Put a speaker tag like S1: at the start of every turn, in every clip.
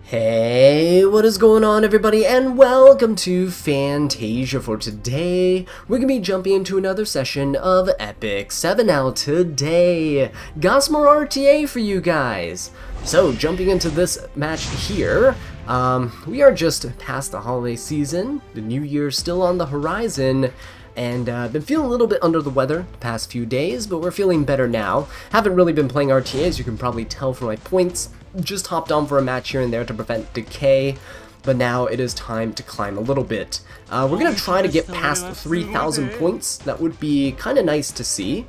S1: Hey, what is going on everybody, and welcome to Fantasia. For today, we're going to be jumping into another session of Epic 7 out today. Got some more RTA for you guys. So, jumping into this match here, we are just past the holiday season, the new year's still on the horizon, and I've been feeling a little bit under the weather the past few days, but we're feeling better now. Haven't really been playing RTA, as you can probably tell from my points. Just hopped on for a match here and there to prevent decay, but now it is time to climb a little bit. We're going to try to get past 3,000 points. That would be kind of nice to see,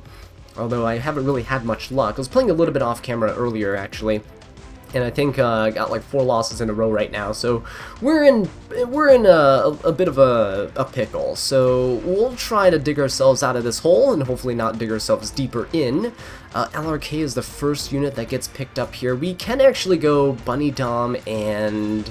S1: although I haven't really had much luck. I was playing a little bit off camera earlier, actually, and I think I got like 4 losses in a row right now, so we're in a bit of a pickle. So we'll try to dig ourselves out of this hole and hopefully not dig ourselves deeper in. LRK is the first unit that gets picked up here. We can actually go Bunny Dom and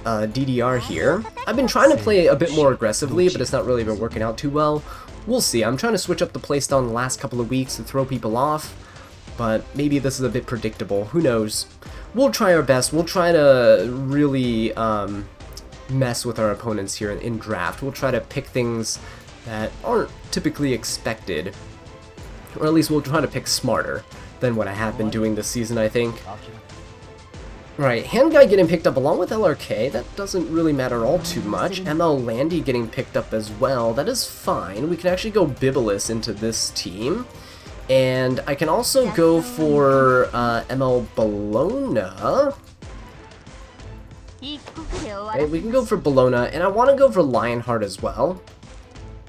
S1: DDR here. I've been trying to play a bit more aggressively, but it's not really been working out too well. We'll see. I'm trying to switch up the playstyle in the last couple of weeks to throw people off, but maybe this is a bit predictable. Who knows? We'll try our best. We'll try to really mess with our opponents here in draft. We'll try to pick things that aren't typically expected, or at least we'll try to pick smarter than what I have been doing this season, I think. Right, Hand Guy getting picked up along with LRK, that doesn't really matter all too much. ML Landy getting picked up as well, that is fine. We can actually go Bibulus into this team. And I can also go for ML Bologna. Okay, we can go for Bologna, and I want to go for Lionheart as well.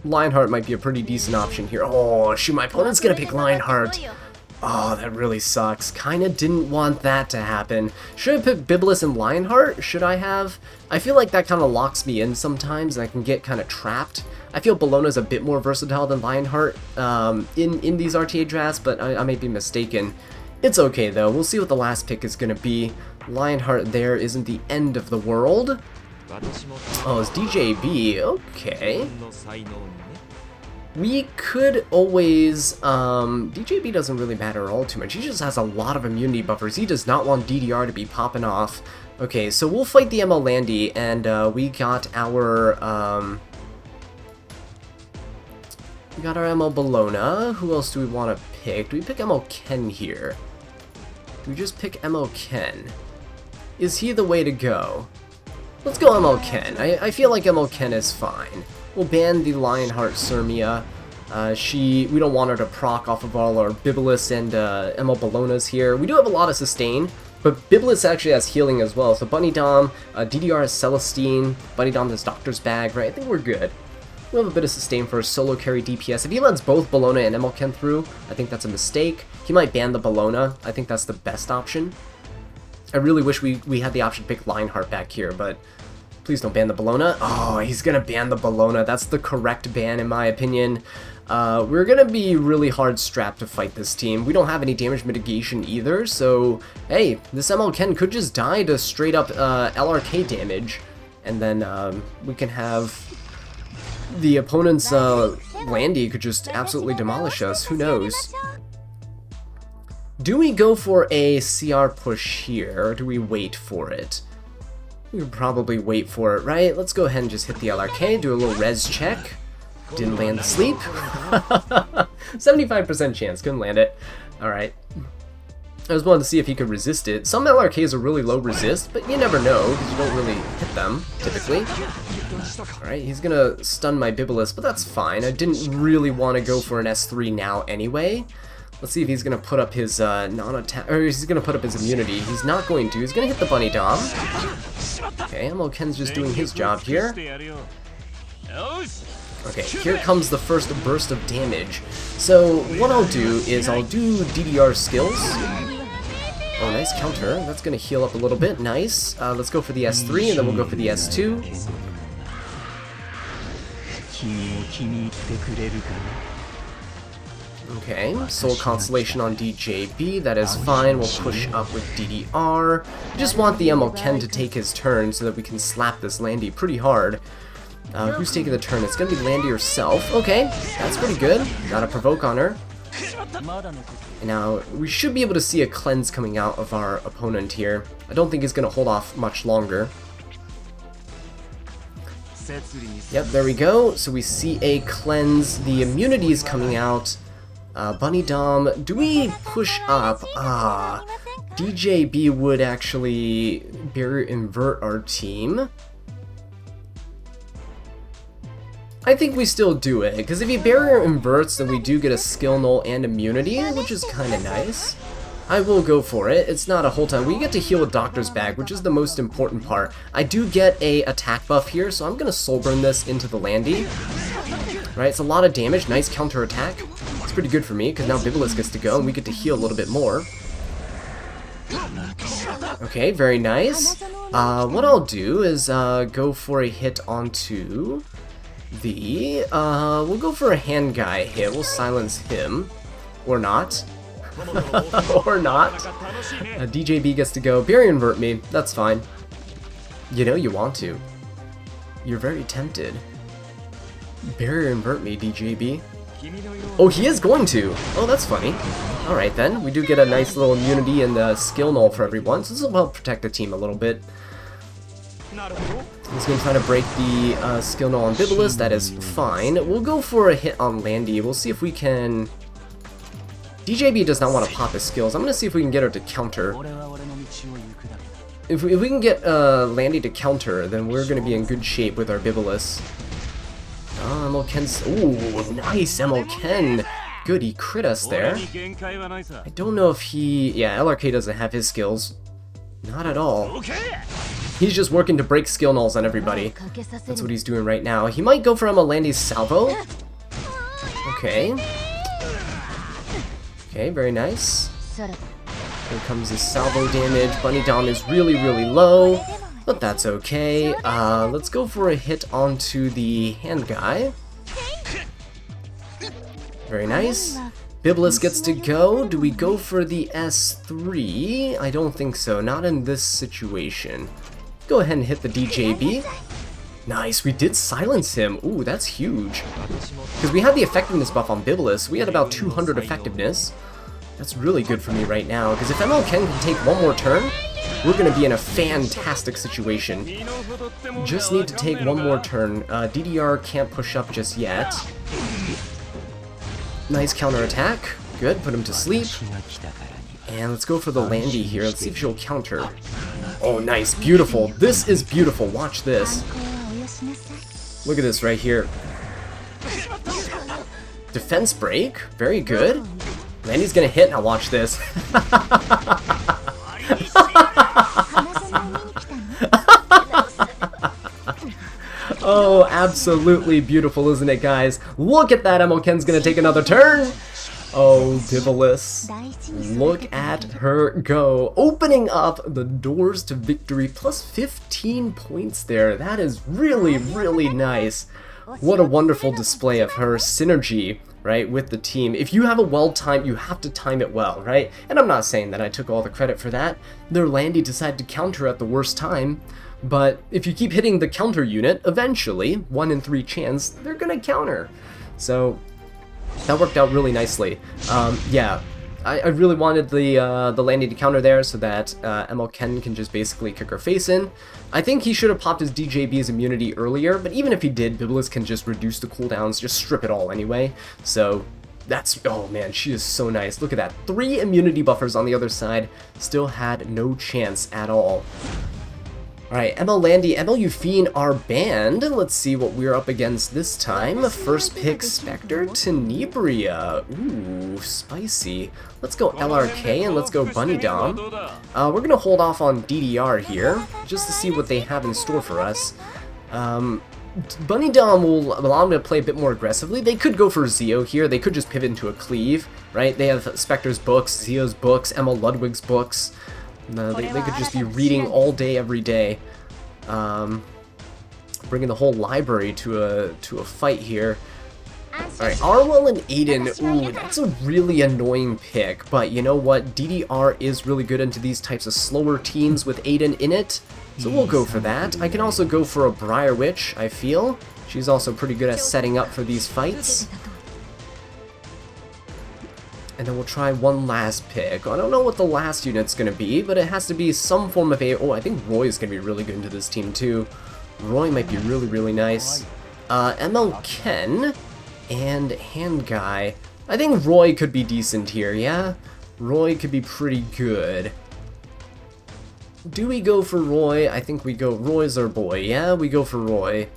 S1: Lionheart might be a pretty decent option here. Oh, shoot, my opponent's gonna pick Lionheart. Oh, that really sucks. Kinda didn't want that to happen. Should I pick Bibulus and Lionheart? Should I have? I feel like that kind of locks me in sometimes, and I can get kind of trapped. I feel Bologna's a bit more versatile than Lionheart in these RTA drafts, but I may be mistaken. It's okay, though. We'll see what the last pick is going to be. Lionheart there isn't the end of the world. Oh, it's DJB. Okay. We could always, DJB doesn't really matter all too much. He just has a lot of immunity buffers. He does not want DDR to be popping off. Okay, so we'll fight the ML Landy, and we got our, ML Bologna. Who else do we want to pick? Do we pick ML Ken here? Do we just pick ML Ken? Is he the way to go? Let's go ML Ken. I feel like ML Ken is fine. We'll ban the Lionheart Sirmia. We don't want her to proc off of all our Bibulus and ML Bolognas here. We do have a lot of sustain, but Bibulus actually has healing as well. So Bunny Dom, DDR has Celestine, Bunny Dom has Doctor's Bag, right? I think we're good. We'll have a bit of sustain for a solo carry DPS. If he lets both Bologna and ML Ken through, I think that's a mistake. He might ban the Bologna. I think that's the best option. I really wish we had the option to pick Lionheart back here, but please don't ban the Bologna. Oh, he's gonna ban the Bologna. That's the correct ban in my opinion. We're gonna be really hard strapped to fight this team. We don't have any damage mitigation either, so hey, this ML Ken could just die to straight up LRK damage, and then we can have the opponent's Landy could just absolutely demolish us. Who knows? Do we go for a CR push here, or do we wait for it? We would probably wait for it, right? Let's go ahead and just hit the LRK, do a little res check. Didn't land the sleep. 75% chance, couldn't land it. Alright. I was wanting to see if he could resist it. Some LRKs are really low resist, but you never know, because you don't really hit them, typically. Alright, he's gonna stun my Bibulus, but that's fine. I didn't really want to go for an S3 now anyway. Let's see if he's gonna put up his non-attack, or he's gonna put up his immunity. He's not going to. He's gonna hit the Bunny Dom. Okay, ML Ken's just doing his job here. Okay, here comes the first burst of damage. So what I'll do is I'll do DDR skills. Oh, nice counter. That's gonna heal up a little bit. Nice. Let's go for the S3, and then we'll go for the S2. Okay, Soul Constellation on DJB, that is fine. We'll push up with DDR. We just want the ML Ken to take his turn so that we can slap this Landy pretty hard. Who's taking the turn? It's gonna be Landy herself. Okay, that's pretty good. Gotta provoke on her. Now, we should be able to see a cleanse coming out of our opponent here. I don't think he's going to hold off much longer. Yep, there we go. So we see a cleanse. The immunity is coming out. Bunny Dom, do we push up? DJB would actually barrier invert our team. I think we still do it, because if he barrier inverts, then we do get a skill null and immunity, which is kind of nice. I will go for it. It's not a whole time. We get to heal a Doctor's Bag, which is the most important part. I do get a attack buff here, so I'm going to soul burn this into the Landy. Right, it's a lot of damage. Nice counter attack. It's pretty good for me, because now Bibulus gets to go, and we get to heal a little bit more. Okay, very nice. What I'll do is go for a hit onto the... we'll go for a hand guy hit. We'll silence him. Or not. Or not. DJB gets to go. Barrier invert me. That's fine. You know you want to. You're very tempted. Barrier invert me, DJB. Oh, he is going to! Oh, that's funny. Alright then, we do get a nice little immunity and skill null for everyone, so this will help protect the team a little bit. He's going to try to break the skill null on Bibulus, that is fine. We'll go for a hit on Landy, we'll see if we can... DJB does not want to pop his skills, I'm going to see if we can get her to counter. If we can get Landy to counter, then we're going to be in good shape with our Bibulus. MLKen's... Ooh, nice, MLK. Good, he crit us there. I don't know if he... Yeah, LRK doesn't have his skills. Not at all. He's just working to break skill nulls on everybody. That's what he's doing right now. He might go for Landy's salvo. Okay. Okay, very nice. Here comes his salvo damage. Bunny Dom is really, really low. But that's okay. Let's go for a hit onto the hand guy. Very nice. Bibulus gets to go. Do we go for the S3? I don't think so. Not in this situation. Go ahead and hit the DJB. Nice, we did silence him. Ooh, that's huge. Because we had the effectiveness buff on Bibulus. We had about 200 effectiveness. That's really good for me right now. Because if MLK can take one more turn, we're going to be in a fantastic situation. Just need to take one more turn. DDR can't push up just yet. Nice counter attack. Good, put him to sleep. And let's go for the Landy here. Let's see if she'll counter. Oh, nice. Beautiful. This is beautiful. Watch this. Look at this right here. Defense break. Very good. Landy's going to hit. Now watch this. Oh, absolutely beautiful, isn't it, guys? Look at that, MLKen's gonna take another turn! Oh, Bibulus. Look at her go. Opening up the doors to victory, plus 15 points there. That is really, really nice. What a wonderful display of her synergy, right, with the team. If you have a well-timed, you have to time it well, right? And I'm not saying that I took all the credit for that. Their Landy decided to counter at the worst time. But if you keep hitting the counter unit, eventually, 1 in 3 chance, they're gonna counter. So that worked out really nicely. Yeah, I really wanted the Landy to counter there so that MLK can just basically kick her face in. I think he should have popped his DJB's immunity earlier, but even if he did, Bibulus can just reduce the cooldowns, just strip it all anyway. So that's, oh man, she is so nice. Look at that, 3 immunity buffers on the other side, still had no chance at all. Alright, ML Landy, ML Euphine are banned. Let's see what we're up against this time. First pick, Spectre Tenebria. Ooh, spicy. Let's go LRK and let's go Bunny Dom. We're gonna hold off on DDR here, just to see what they have in store for us. Bunny Dom will allow them to play a bit more aggressively. They could go for Zeo here. They could just pivot into a cleave, right? They have Spectre's books, Zeo's books, ML Ludwig's books. They could just be reading all day, every day, bringing the whole library to a fight here. Alright, Arwell and Aiden, ooh, that's a really annoying pick, but you know what, DDR is really good into these types of slower teams with Aiden in it, so we'll go for that. I can also go for a Briar Witch, I feel. She's also pretty good at setting up for these fights. And then we'll try one last pick. I don't know what the last unit's going to be, but it has to be some form of a... Oh, I think Roy is going to be really good into this team, too. Roy might be really, really nice. ML Ken and Hand Guy. I think Roy could be decent here, yeah? Roy could be pretty good. Do we go for Roy? I think we go... Roy's our boy, yeah? We go for Roy.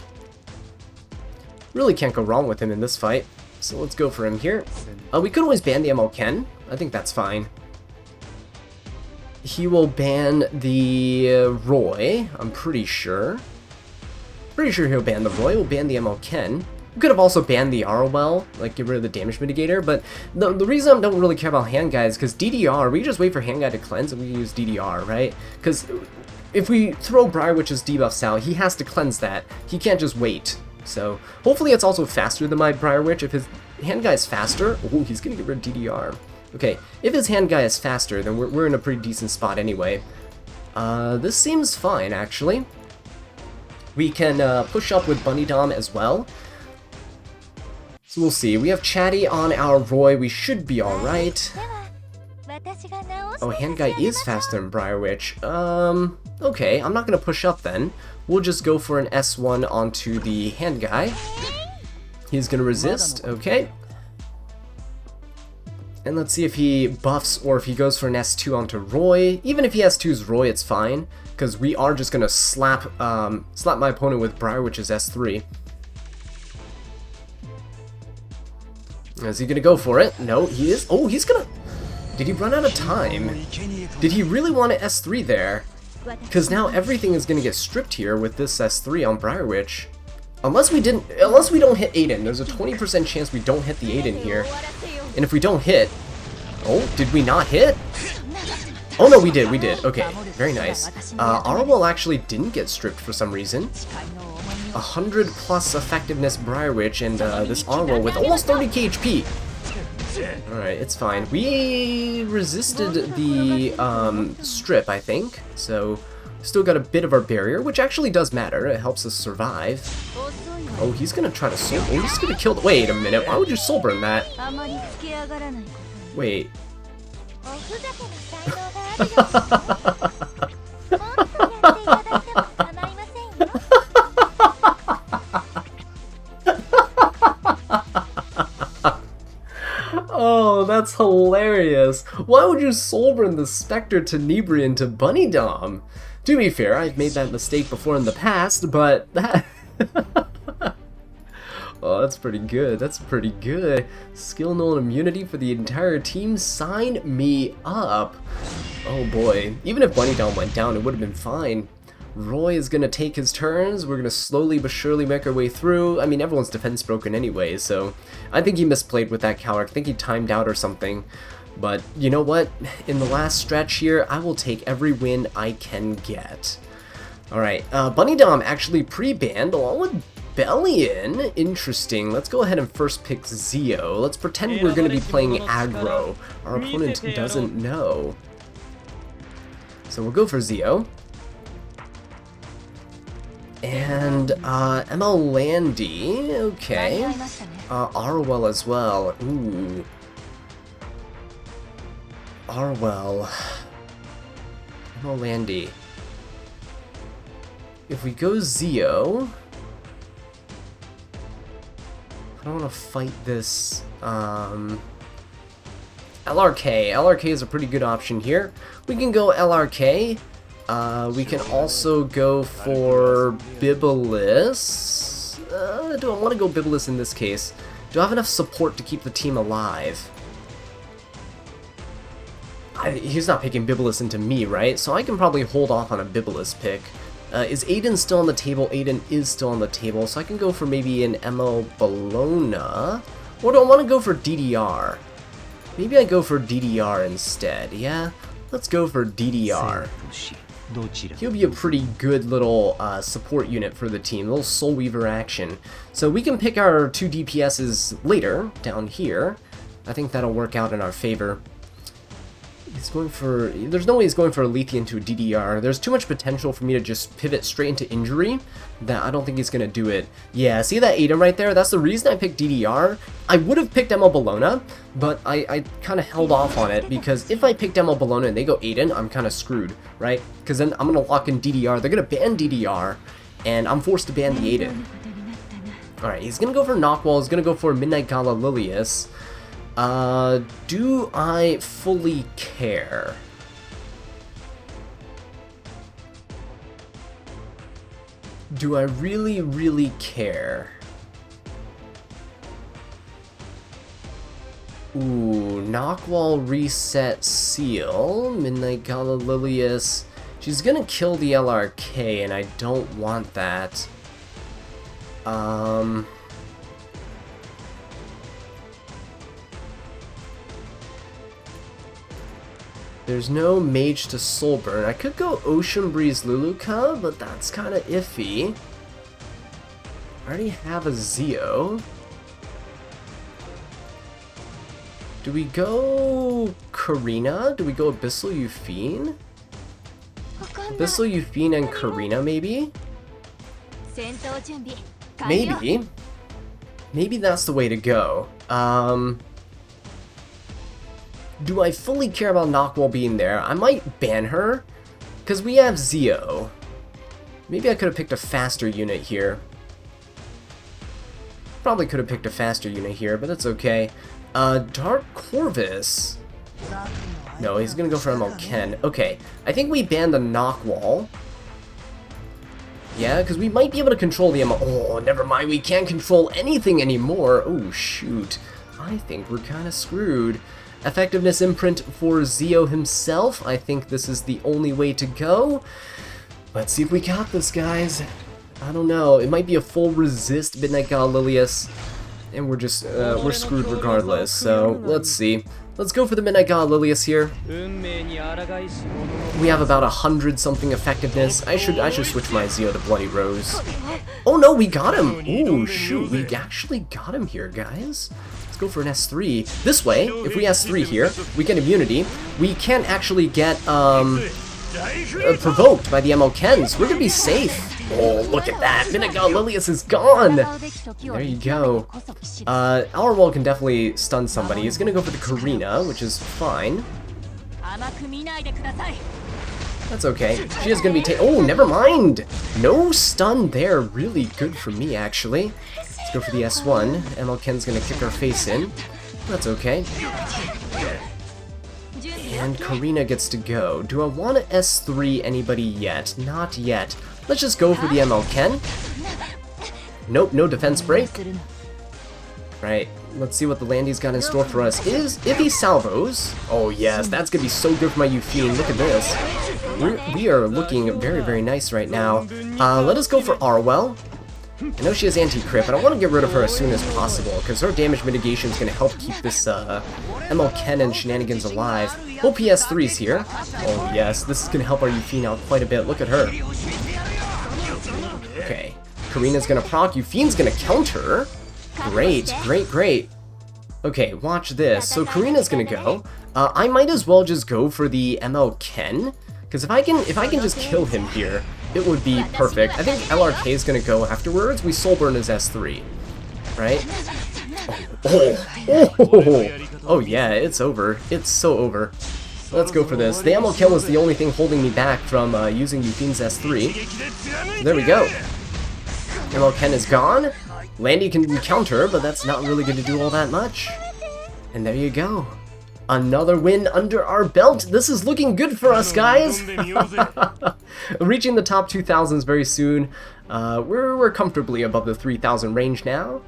S1: Really can't go wrong with him in this fight. So let's go for him here. We could always ban the ML Ken. I think that's fine. He will ban the Roy, I'm pretty sure. Pretty sure he'll ban the Roy. We'll ban the ML Ken. We could have also banned the Arwell, like get rid of the damage mitigator, but the reason I don't really care about Hand Guy is because DDR, we just wait for Hand Guy to cleanse and we use DDR, right? Because if we throw Briarwitch's debuffs out, he has to cleanse that. He can't just wait. So, hopefully it's also faster than my Briarwitch. If his Hand Guy is faster... Oh, he's gonna get rid of DDR. Okay, if his Hand Guy is faster, then we're in a pretty decent spot anyway. This seems fine, actually. We can push up with Bunny Dom as well. So we'll see. We have Chatty on our Roy. We should be alright. Oh, Hand Guy is faster than Briarwitch. Okay, I'm not gonna push up then. We'll just go for an S1 onto the Hand Guy. He's gonna resist, okay. And let's see if he buffs or if he goes for an S2 onto Roy. Even if he S2's Roy, it's fine, because we are just gonna slap my opponent with Briarwitch's S3. Is he gonna go for it? No, he is. Oh, he's gonna... Did he run out of time? Did he really want an S3 there? Because now everything is gonna get stripped here with this S3 on Briarwitch. Unless we don't hit Aiden. There's a 20% chance we don't hit the Aiden here. And if we don't hit... Oh, did we not hit? Oh no, we did. Okay, very nice. Arwell actually didn't get stripped for some reason. 100 plus effectiveness Briarwitch and this Arwell with almost 30k HP. Alright, it's fine. We resisted the strip, I think, so still got a bit of our barrier, which actually does matter. It helps us survive. Oh, he's gonna try to soul... Oh, he's gonna kill the... Wait a minute, why would you soul burn that? Wait. Oh, that's hilarious. Why would you soul burn the Spectre Tenebrian to Bunny Dom? To be fair, I've made that mistake before in the past, but that... Oh, that's pretty good. That's pretty good. Skill null and immunity for the entire team. Sign me up. Oh boy. Even if Bunny Dom went down, it would have been fine. Roy is going to take his turns. We're going to slowly but surely make our way through. I mean, everyone's defense broken anyway, so I think he misplayed with that counter. I think he timed out or something. But you know what? In the last stretch here, I will take every win I can get. Alright, Bunny Dom actually pre-banned along with Bellion. Interesting. Let's go ahead and first pick Zeo. Let's pretend we're going to be playing aggro. Our opponent doesn't know. So we'll go for Zeo. And ML Landy, okay. Arwell as well. Ooh. Arwell. ML Landy. If we go Zeo, I don't want to fight this. LRK. LRK is a pretty good option here. We can go LRK. We can also go for Bibulus. Do I want to go Bibulus in this case? Do I have enough support to keep the team alive? He's not picking Bibulus into me, right? So I can probably hold off on a Bibulus pick. Is Aiden still on the table? Aiden is still on the table, so I can go for maybe an ML Bologna. Or do I want to go for DDR? Maybe I go for DDR instead, yeah? Let's go for DDR. He'll be a pretty good little support unit for the team, a little Soul Weaver action. So we can pick our 2 DPSs later, down here. I think that'll work out in our favor. He's going for... There's no way he's going for a Lethe into a DDR. There's too much potential for me to just pivot straight into injury that I don't think he's going to do it. Yeah, see that Aiden right there? That's the reason I picked DDR. I would have picked ML Bologna, but I kind of held off on it because if I picked ML Bologna and they go Aiden, I'm kind of screwed, right? Because then I'm going to lock in DDR. They're going to ban DDR, and I'm forced to ban the Aiden. Alright, he's going to go for Knockwall. He's going to go for Midnight Gala Lilius. Do I fully care? Do I really, really care? Ooh, Knockwall reset seal, Midnight Gala Lilius. She's gonna kill the LRK, and I don't want that. There's no Mage to Soulburn. I could go Ocean Breeze Luluka, but that's kind of iffy. I already have a Zeo. Do we go Karina? Do we go Abyssal Euphine? Abyssal Euphine and Karina, maybe? Maybe. Maybe that's the way to go. Do I fully care about Knockwall being there? I might ban her, because we have Zeo. Maybe I could have picked a faster unit here. Probably could have picked a faster unit here, but that's okay. Dark Corvus. No, he's gonna go for ML Ken. Okay, I think we banned the Knockwall. Yeah, because we might be able to control the ML... Oh, never mind, we can't control anything anymore. Oh, shoot. I think we're kind of screwed. Effectiveness imprint for Zeo himself. I think this is the only way to go. Let's see if we got this, guys. I don't know. It might be a full resist Midnight Gala Lilius, and we're just we're screwed regardless. So let's see. Let's go for the Midnight Gala Lilius here. We have about 100-something effectiveness. I should switch my Zeo to Bloody Rose. Oh no, we got him. Oh shoot, we actually got him here, guys. Go for an S3. This way, if we S3 here, we get immunity. We can't actually get provoked by the ML Kens. We're gonna be safe. Oh, look at that. Midnight Gala Lilius is gone. There you go. Our wall can definitely stun somebody. He's gonna go for the Karina, which is fine. That's okay. She is gonna be oh, never mind. No stun there. Really good for me, actually. Let's go for the S1. ML Ken's gonna kick our face in. That's okay. And Karina gets to go. Do I want to S3 anybody yet? Not yet. Let's just go for the ML Ken. Nope, no defense break. Right, let's see what the Landy's got in store for us. If he salvos. Oh yes, that's gonna be so good for my Euphine. Look at this. We are looking very, very nice right now. Let us go for Arwell. I know she has anti-crit, but I want to get rid of her as soon as possible, because her damage mitigation is going to help keep this ML Ken and shenanigans alive. Hope PS3's here. Oh yes, this is going to help our Euphine out quite a bit. Look at her. Okay, Karina's going to proc, Euphine's going to counter. Great, great, great. Okay, watch this. So Karina's going to go. I might as well just go for the ML Ken, because if I can just kill him here, it would be perfect. I think LRK is gonna go afterwards. We Soulburn his S3, right? Oh yeah, it's over. It's so over. Let's go for this. The ML Ken was the only thing holding me back from using Euphine's S3. There we go. ML Ken is gone. Landy can counter, but that's not really going to do all that much. And there you go. Another win under our belt. This is looking good for us, guys. Reaching the top 2,000s very soon. We're comfortably above the 3,000 range now.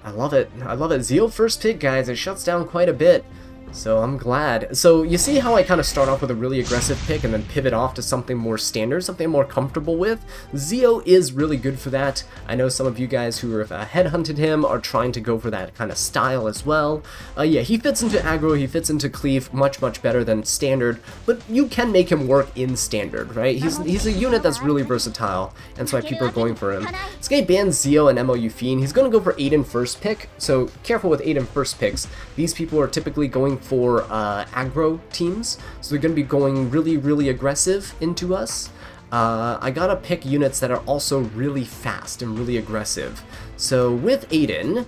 S1: I love it. I love it. Zeal first pick, guys. It shuts down quite a bit. So I'm glad. So you see how I kind of start off with a really aggressive pick and then pivot off to something more standard, something I'm more comfortable with? Zeo is really good for that. I know some of you guys who have headhunted him are trying to go for that kind of style as well. Yeah, he fits into aggro, he fits into cleave much, much better than standard, but you can make him work in standard, right? He's a unit that's really versatile, and so why people are going for him. This guy bans Zeo and MO Euphine. He's going to go for Aiden first pick, so careful with Aiden first picks. These people are typically going going for aggro teams, so they're going to be going really aggressive into us. I gotta pick units that are also really fast and really aggressive. So with Aiden,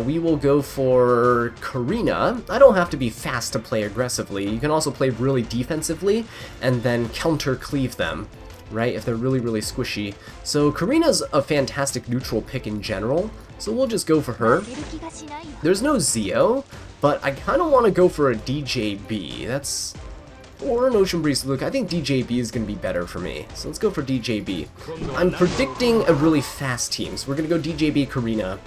S1: we will go for Karina. I don't have to be fast to play aggressively. You can also play really defensively and then counter cleave them, right, if they're really squishy. So Karina's a fantastic neutral pick in general, so we'll just go for her. There's no Zeo, but I kind of want to go for a DJB. Or an Ocean Breeze. Look, I think DJB is going to be better for me. So let's go for DJB. I'm predicting a really fast team, so we're going to go DJB Karina.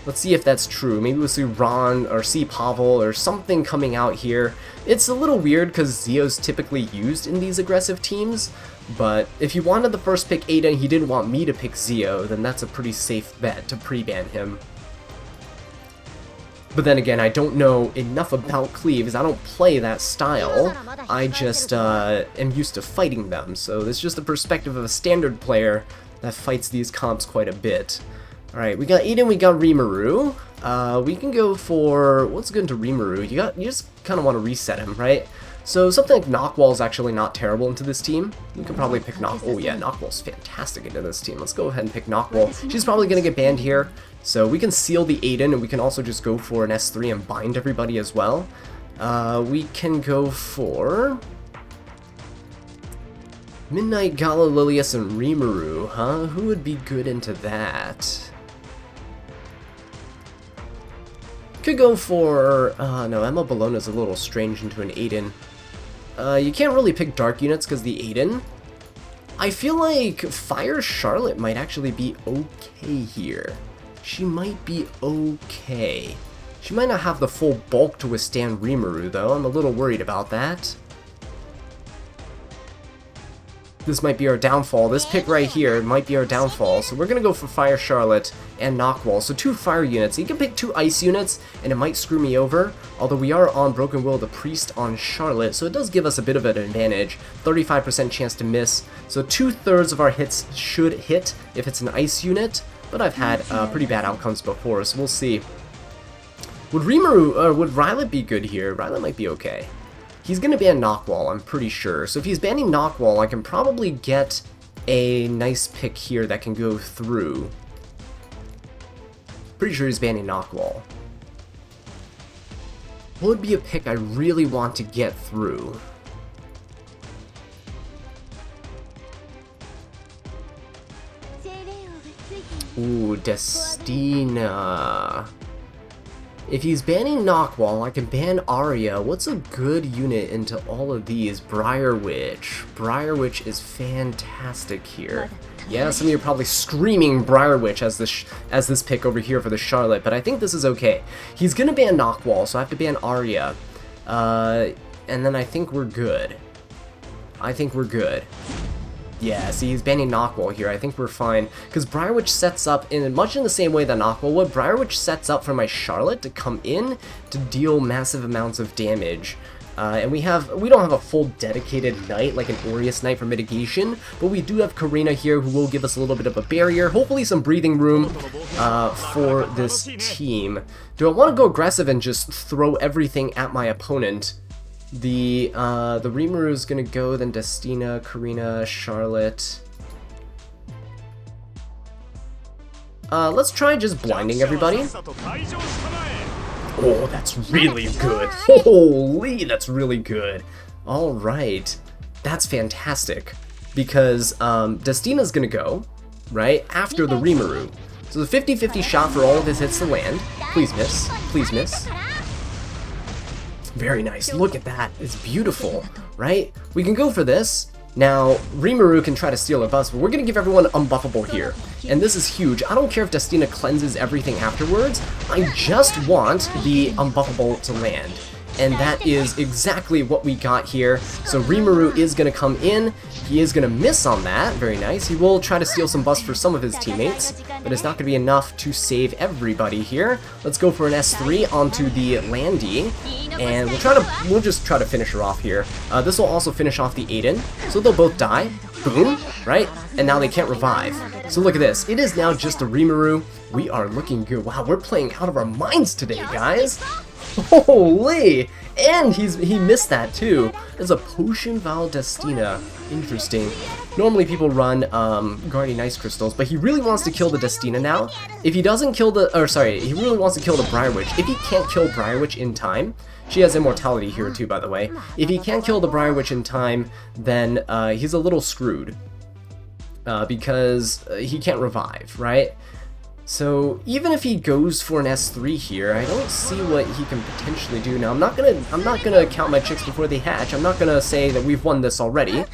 S1: Let's see if that's true. Maybe we'll see Ron or see Pavel or something coming out here. It's a little weird because Zeo's typically used in these aggressive teams, but if you wanted the first pick Ada and he didn't want me to pick Zeo, then that's a pretty safe bet to pre-ban him. But then again, I don't know enough about cleaves. I don't play that style. I just am used to fighting them, so it's just the perspective of a standard player that fights these comps quite a bit. Alright, we got Aiden, we got Rimuru. We can go for... what's good into Rimuru? You just kind of want to reset him, right? So something like Knockwall is actually not terrible into this team. You can probably pick Oh yeah, Knockwall's fantastic into this team. Let's go ahead and pick Knockwall. She's probably going to get banned here. So we can seal the Aiden, and we can also just go for an S3 and bind everybody as well. We can go for... Midnight Gala, Lilius, and Rimuru, huh? Who would be good into that? Could go for... no, Emma Bologna's a little strange into an Aiden. You can't really pick dark units because the Aiden. I feel like Fire Charlotte might actually be okay here. She might be okay. She might not have the full bulk to withstand Rimuru, though. I'm a little worried about that. This might be our downfall. This pick right here might be our downfall. So we're going to go for Fire Charlotte and Knockwall. So 2 fire units. You can pick 2 ice units, and it might screw me over. Although we are on Broken Will the Priest on Charlotte, so it does give us a bit of an advantage. 35% chance to miss. So 2/3 of our hits should hit if it's an ice unit. But I've had pretty bad outcomes before, so we'll see. Would Rylet be good here? Rylet might be okay. He's going to ban Knockwall, I'm pretty sure. So if he's banning Knockwall, I can probably get a nice pick here that can go through. Pretty sure he's banning Knockwall. What would be a pick I really want to get through? Ooh, Destina. If he's banning Knockwall, I can ban Arya. What's a good unit into all of these? Briar Witch. Briar Witch is fantastic here. Yeah, some of you are probably screaming Briar Witch as this pick over here for the Charlotte, but I think this is okay. He's gonna ban Knockwall, so I have to ban Arya. And then I think we're good. Yeah, see, he's banning Knockwall here. I think we're fine. Because Briar Witch sets up, much in the same way that Knockwall would, Briar Witch sets up for my Charlotte to come in to deal massive amounts of damage. And we don't have a full dedicated knight, like an Aureus Knight for mitigation, but we do have Karina here who will give us a little bit of a barrier, hopefully some breathing room for this team. Do I want to go aggressive and just throw everything at my opponent? The Rimuru is gonna go, then Destina, Karina, Charlotte. Let's try just blinding everybody. Oh, that's really good. Holy, that's really good. Alright, that's fantastic. Because Destina's gonna go, right, after the Rimuru. So the 50-50 shot for all of his hits to land. Please miss, please miss. Very nice. Look at that. It's beautiful, right? We can go for this. Now, Rimuru can try to steal our buffs, but we're going to give everyone unbuffable here. And this is huge. I don't care if Destina cleanses everything afterwards. I just want the unbuffable to land. And that is exactly what we got here. So Rimuru is going to come in. He is going to miss on that. Very nice. He will try to steal some buffs for some of his teammates, but it's not going to be enough to save everybody here. Let's go for an S3 onto the Landy, and we'll just try to finish her off here. This will also finish off the Aiden, so they'll both die. boom, right? And now they can't revive. So look at this. It is now just a Rimuru. We are looking good. Wow, we're playing out of our minds today, guys. Holy! And he missed that too. There's a Potion Valdestina. Interesting. Normally people run Guardian Ice Crystals, but he really wants to kill the Destina now. If he doesn't kill the, or sorry, he really wants to kill the Briar Witch. If he can't kill Briar Witch in time, she has immortality here too, by the way. If he can't kill the Briar Witch in time, then he's a little screwed. Because he can't revive, right? So even if he goes for an S3 here, I don't see what he can potentially do. Now I'm not gonna count my chicks before they hatch. I'm not gonna say that we've won this already,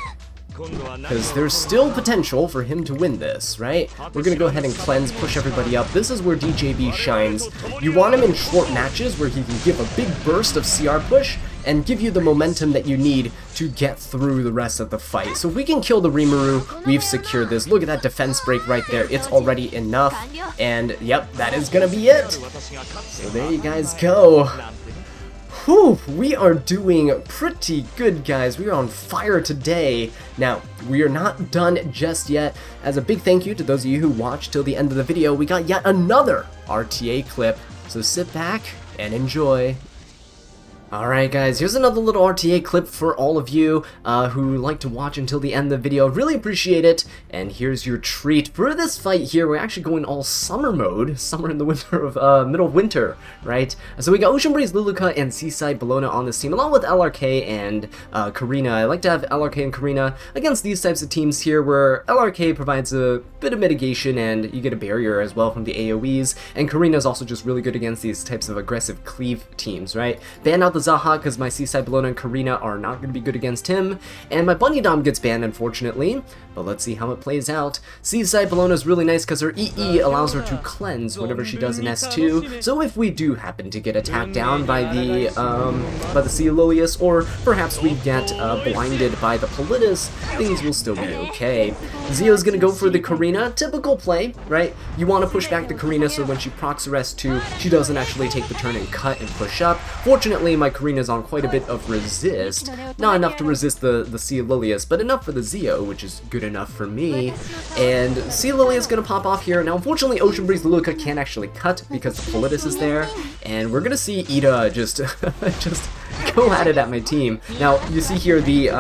S1: because there's still potential for him to win this, right? We're gonna go ahead and cleanse, push everybody up. This is where DJB shines. You want him in short matches where he can give a big burst of CR push and give you the momentum that you need to get through the rest of the fight. So if we can kill the Rimuru, we've secured this. Look at that defense break right there. It's already enough. And yep, that is gonna be it. So there you guys go. Whew, we are doing pretty good, guys. We are on fire today. Now, we are not done just yet. As a big thank you to those of you who watched till the end of the video, we got yet another RTA clip. So sit back and enjoy. Alright guys, here's another little RTA clip for all of you who like to watch until the end of the video. Really appreciate it, and here's your treat. For this fight here, we're actually going all summer mode, summer in the winter of, middle of winter, right? So we got Ocean Breeze, Luluka, and Seaside Bellona on this team, along with LRK and Karina. I like to have LRK and Karina against these types of teams here, where LRK provides a bit of mitigation, and you get a barrier as well from the AoEs, and Karina is also just really good against these types of aggressive cleave teams, right? Ban out the Zaha, because my Seaside Bellona and Karina are not going to be good against him, and my Bunny Dom gets banned, unfortunately, but let's see how it plays out. Seaside Bellona is really nice because her EE allows her to cleanse whenever she does an S2, so if we do happen to get attacked down by the Ceololius, or perhaps we get blinded by the Politis, things will still be okay. Zio's going to go for the Karina, typical play, right? You want to push back the Karina so when she procs her S2, she doesn't actually take the turn and cut and push up. Fortunately, my Karina's on quite a bit of resist. Not enough to resist the Ceololius, but enough for the Zio, which is good enough for me. And Ceololius gonna pop off here. Now, unfortunately, Ocean Breeze Luluka can't actually cut because the Politis is there, and we're gonna see Ida just go at it at my team. Now, you see here the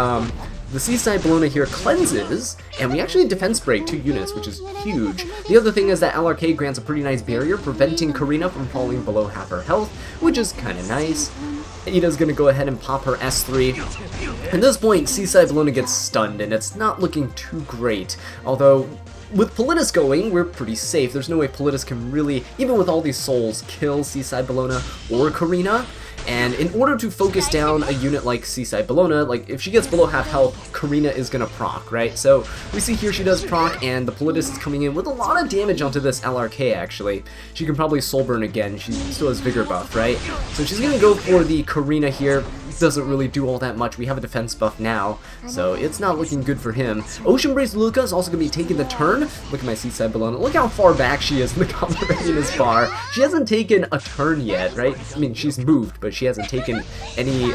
S1: Seaside Bellona here cleanses, and we actually defense break 2 units, which is huge. The other thing is that LRK grants a pretty nice barrier, preventing Karina from falling below half her health, which is kind of nice. Ida's gonna go ahead and pop her S3. At this point, Seaside Bellona gets stunned, and it's not looking too great. Although, with Politis going, we're pretty safe. There's no way Politis can really, even with all these souls, kill Seaside Bellona or Karina. And in order to focus down a unit like Seaside Bellona, like if she gets below half health, Karina is gonna proc, right? So we see here she does proc, and the Politis is coming in with a lot of damage onto this LRK actually. She can probably soul burn again, she still has vigor buff, right? So she's gonna go for the Karina here. Doesn't really do all that much. We have a defense buff now, so it's not looking good for him. Ocean Breeze Luca is also going to be taking the turn. Look at my Seaside Bellona. Look how far back she is in the combat readiness bar. She hasn't taken a turn yet, right? I mean, she's moved, but she hasn't taken any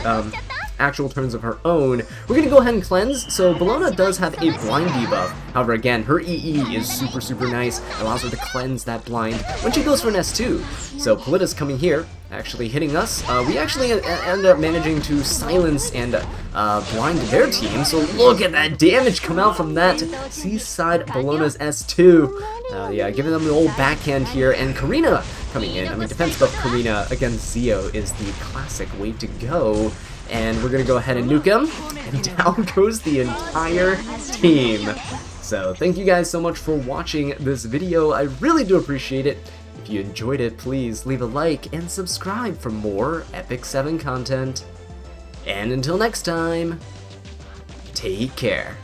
S1: actual turns of her own. We're going to go ahead and cleanse. So Bellona does have a blind debuff. However, again, her EE is super nice. Allows her to cleanse that blind when she goes for an S2. So Politis coming here, actually hitting us. We actually end up managing to silence and blind their team. So look at that damage come out from that Seaside Bellona's S2. Yeah, giving them the old backhand here. And Karina coming in. I mean, defense buff Karina against Zio is the classic way to go. And we're going to go ahead and nuke him, and down goes the entire team. So thank you guys so much for watching this video. I really do appreciate it. If you enjoyed it, please leave a like and subscribe for more Epic 7 content. And until next time, take care.